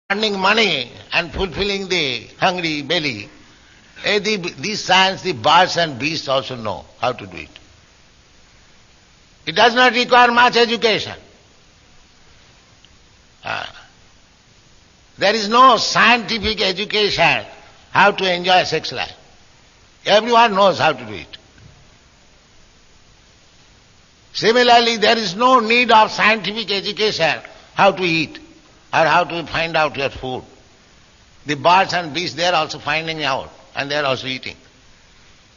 earning money and fulfilling the hungry belly, these science, the birds and beasts also know how to do it. It does not require much education. There is no scientific education how to enjoy sex life. Everyone knows how to do it. Similarly, there is no need of scientific education how to eat or how to find out your food. The birds and beasts, they are also finding out and they are also eating.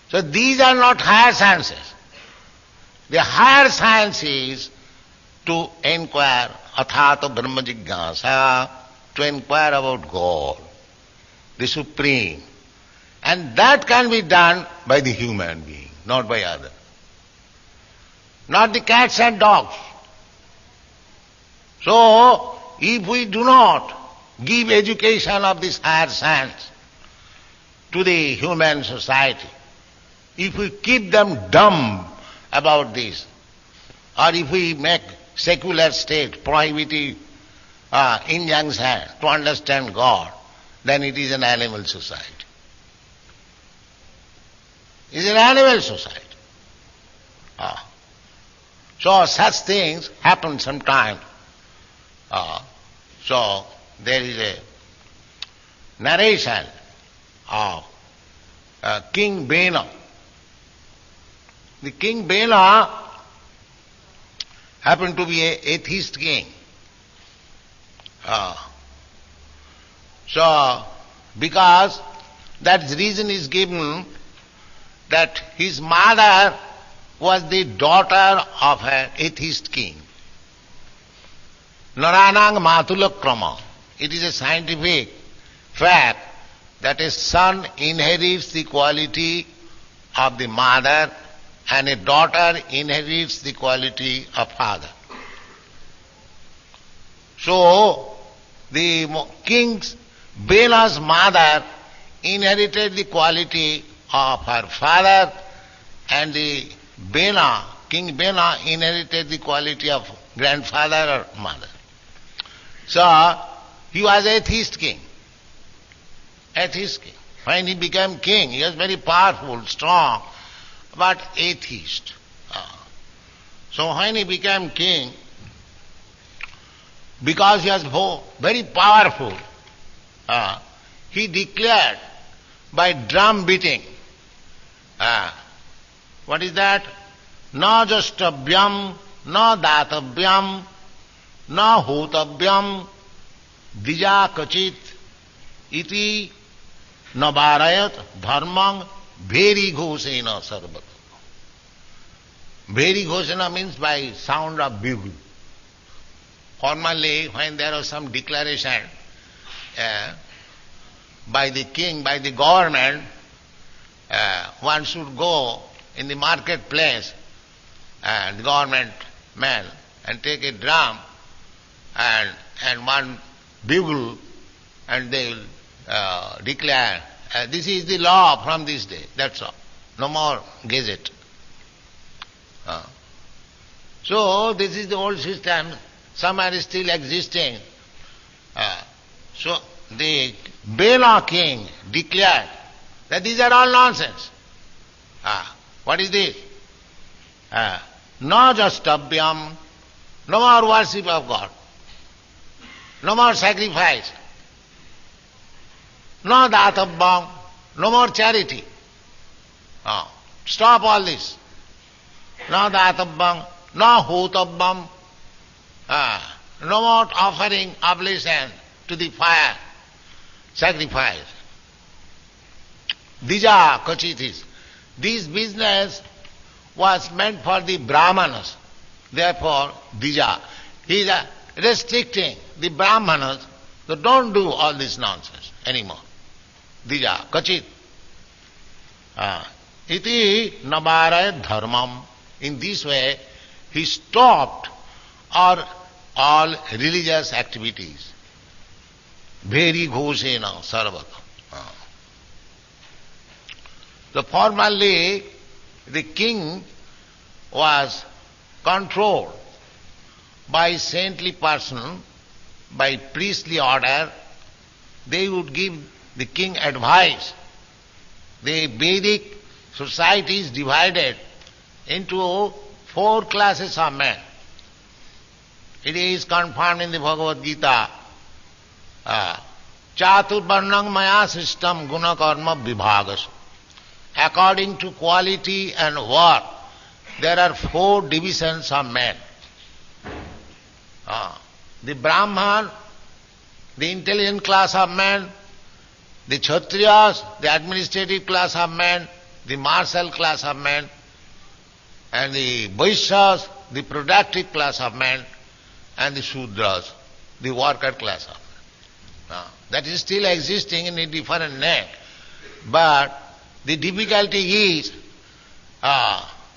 So these are not higher sciences. The higher science is to inquire, athata brahma jigyasa, to inquire about God, the Supreme. And that can be done by the human being, not by others. Not the cats and dogs. So, if we do not give education of this higher science to the human society, if we keep them dumb about this, or if we make secular state prohibitive injunction to understand God, then it is an animal society. It is an animal society. So such things happen sometimes. So there is a narration of King Bena. The King Bena happened to be an atheist king. So because that reason is given that his mother was the daughter of an atheist king. Naranang Matulakrama. It is a scientific fact that a son inherits the quality of the mother and a daughter inherits the quality of father. So, the king's Bena's mother inherited the quality of her father, and the Bena, King Bena, inherited the quality of grandfather or mother. So, he was atheist king. Atheist king. When he became king, he was very powerful, strong, but atheist. So when he became king, because he was very powerful, he declared by drum beating, what is that? Na jastabhyam, na datavyam, na hotavyam, dija kachit, iti nabarayat dharmang bheri ghosena sarvat. Bheri ghosena means by sound of bugle. Formerly, when there was some declaration by the king, by the government, one should go in the marketplace, the government man, and take a drum and one bugle, and they will declare, this is the law from this day, that's all. No more gazette. So this is the old system, somewhere is still existing. So the Bela king declared that these are all nonsense. What is this? No jastabhyam, no more worship of God, no more sacrifice, no datavyam, no more charity. Stop all this. No datavyam, no hotavyam, no more offering oblation to the fire, sacrifice. Dija kachitis. This business was meant for the Brahmanas. Therefore, Dija. He is restricting the Brahmanas, so don't do all this nonsense anymore. Dija, kachit. Iti nabarayat dharmam. In this way, he stopped all religious activities. Bheri ghosena sarvata. So formerly, the king was controlled by saintly person, by priestly order they would give the king advice. The Vedic society is divided into 4 classes of men. It is confirmed in the Bhagavad Gita. Chaturvarnang maya system guna karma vibhagas. According to quality and work, there are 4 divisions of men. The Brahman, the intelligent class of men, the Kshatriyas, the administrative class of men, the martial class of men, and the Vaishyas, the productive class of men, and the Shudras, the worker class of men. That is still existing in a different name. But the difficulty is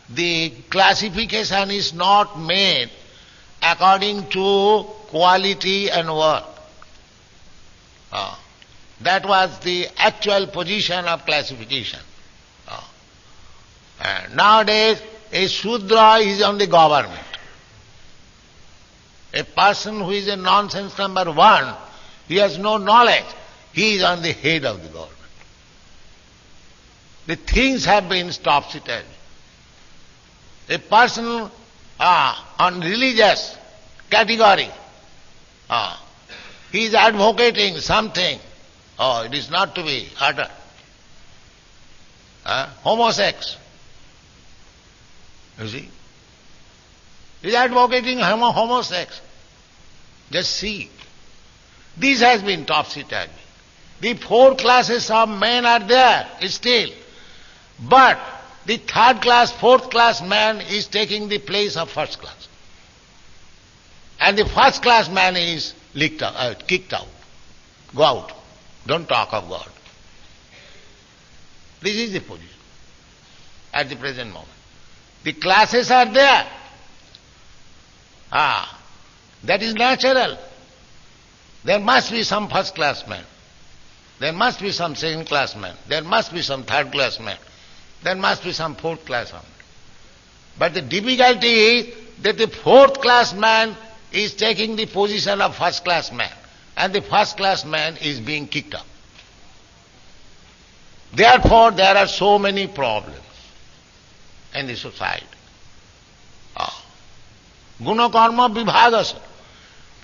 the classification is not made according to quality and work. That was the actual position of classification. And nowadays, a Shudra is on the government. A person who is a nonsense number 1, he has no knowledge. He is on the head of the government. The things have been topsy-turvy. A person on religious category, he is advocating something. It is not to be uttered. Homosex. You see? He is advocating homosex. Just see. This has been topsy-turvy. The 4 classes of men are there still. But the 3rd class, 4th class man is taking the place of 1st class. And the 1st class man is kicked out. Go out. Don't talk of God. This is the position at the present moment. The classes are there. That is natural. There must be some 1st class man. There must be some 2nd class man. There must be some 3rd class man. There must be some 4th class man. But the difficulty is that the 4th class man is taking the position of 1st class man, and the 1st class man is being kicked out. Therefore, there are so many problems in the society. Guna karma vibhagas.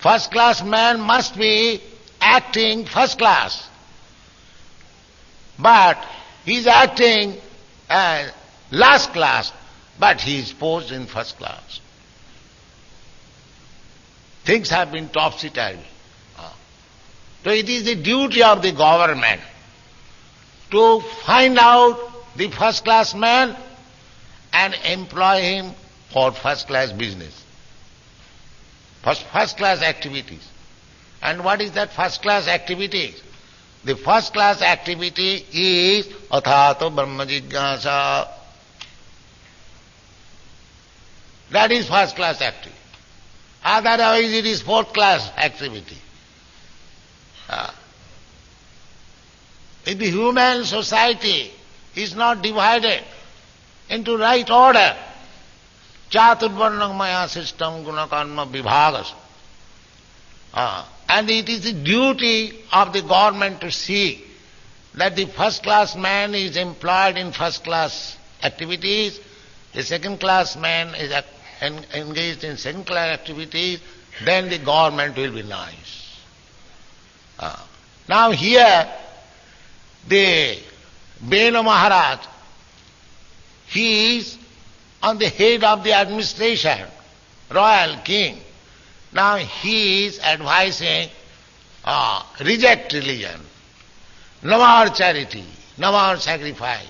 1st class man must be acting 1st class. But he is acting last class, but he is posed in 1st class. Things have been topsy-turvy. So it is the duty of the government to find out the 1st class man and employ him for 1st class business, for 1st class activities. And what is that 1st class activity? The 1st class activity is athato brahma jigyasa. That is 1st class activity. Otherwise it is 4th class activity. In the human society is not divided into right order. Chaturvarnang maya system guna karma vibhagas. And it is the duty of the government to see that the 1st class man is employed in 1st class activities, the 2nd class man is engaged in 2nd class activities, then the government will be nice. Now here, the Bena Maharaj, he is on the head of the administration, royal king. Now he is advising, reject religion, no more charity, no more sacrifice,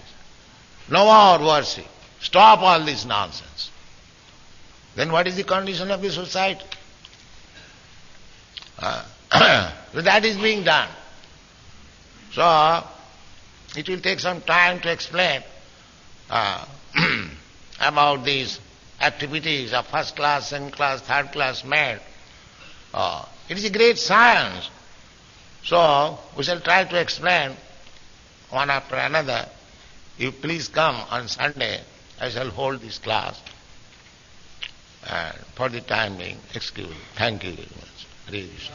no more worship, stop all this nonsense. Then what is the condition of the society? So that is being done. So it will take some time to explain about these activities of 1st class, 2nd class, 3rd class men. It is a great science. So we shall try to explain one after another. You please come on Sunday. I shall hold this class. And for the time being, excuse me. Thank you very much. Hare Krishna.